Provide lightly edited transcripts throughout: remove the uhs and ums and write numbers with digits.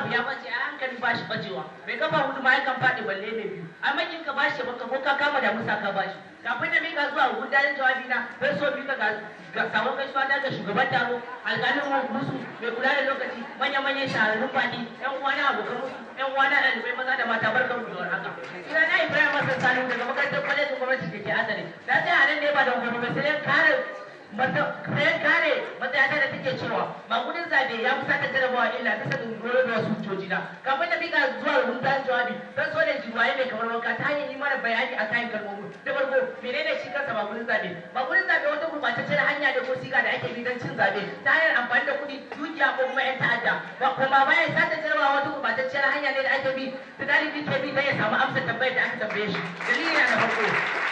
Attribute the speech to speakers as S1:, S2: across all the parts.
S1: abu ya bace a hankali ba shi bacewa mai kafa hudu ma yakan faɗi balle mai biyu a makin ka bashi baka ko ka kama da musa ka bashi kafin da mika zuwa gudanar jawabi na sai so mika ga sabon gaisuwa daga shugaban taro alƙalin musu mai kula da lokaci manya-manyan shahararrun baki yan uwa na abokan musu yan uwa na ɗalibai maza da mata barkan mu da haka ina na Ibrahim Hassan Salihu daga makarantar kwalejin gwamnati da ke Azare na tsaya a nan ne ba da gwamnati sai kare matsayata da take cewa magudin zabe ya fi sata jarabawa illa ta sanin goro da wasu hujjoji na kafin da mika zuwa rubutun jawabi zan so da jiwaye mai kamar wanka ta hanyar yi mana bayani a kayan kalmomi da farko menene shi kansa magudin zabe wata gurbataccen hanya da ko siga da ake bi don cin zabe ta hanyar amfani da kuɗi dukiya ko kuma yan ta'adda kuma bayan sata jarabawa wata gurbataccen hanya ne da ake bi da dalibi ke bi don ya samu amsar tambayar da aka tambaye shi dalili na farko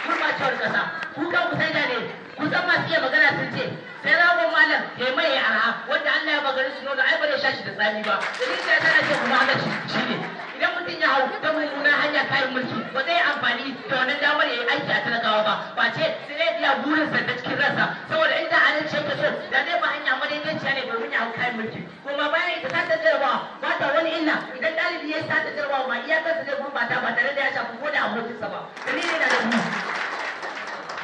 S1: gurbacewar kasa kuka ku sai da ne kusan masu iya magana sun ce sai ragon malam ya mai ya arha wanda Allah ya magana su nuna ai ba da shashi da tsami ba dalilin da tana ce kuma haka shi ne idan mutum ya hau ta mummunan hanya kayan mulki ba zai amfani da wannan damar ya yi aiki a talakawa ba ce sai zai biya burinsa da cikin ransa saboda inda halin ce ka so da zai ba hanya madaidaiciya ne domin ya hau kayan mulki kuma bayan ita ta jarabawa ba ta wani illa idan ɗalibi ya sa ta jarabawa ma iyakarsa zai gurbata ba tare da ya shafi ko da abokinsa ba dalilin na da mu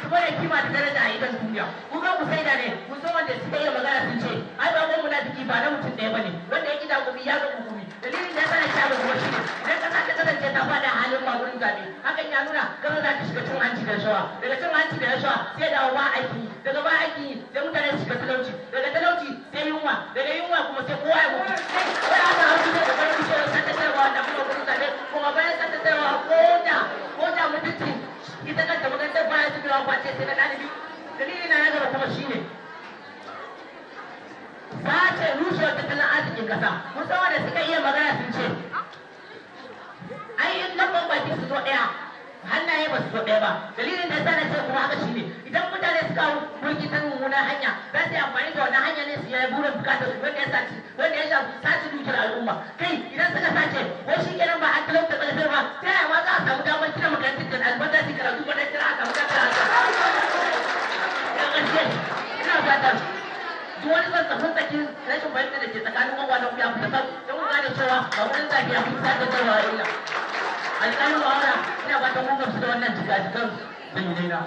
S1: kuma da kima da daraja a idan duniya ku ga ku sai da ne ku so wanda suka yi magana sun ce ai ba mun munafiki ba na mutum ɗaya bane wanda ya kida gumi ya ga gumi dalilin da yasa na kuma shi ne idan kasa ta kasance ta fada halin magurin zabe hakan ya nuna kasa za ta shiga cin hanci da rashawa daga cin hanci da rashawa sai dawo ba aiki daga ba aiki sai mutane su shiga talauci daga talauci sai yunwa daga yunwa kuma sai kowa ya mutu sai aka hauki da gaban bishiyar sata tarwa da kuma gurin zabe kuma bayan sata tarwa ko da mutunci ita kanta makarantar baya su biya kwace sai na ɗalibi dalili na ya gaba kuma shine sace rushewar tattalin arzikin ƙasa musamman da suka iya magana sun ce ai in lambar baki su zo ɗaya hannaye ba su zo ɗaya ba dalilin da yasa na ce kuma haka shine idan mutane suka mulki ta mummunan hanya za su yi amfani da wannan hanya ne su yi burin bukatar su wanda ya shafi sace dukiyar al'umma kai idan suka sace ko shi kenan ba an talauta ƙarfin ba ta yaya ma za a samu damar kira makarantar da albarka su karatu ba da kira a samu kafin haka ya ƙarshe ina fatan duk wani tsatsafin tsakin rashin fahimta da ke tsakanin wawa na ya fita sau don mu gane cewa ba wurin zafi ya fi sake jarwa illa alƙalin wa'ala ina fatan mun gamsu da wannan jika-jikan da yi daina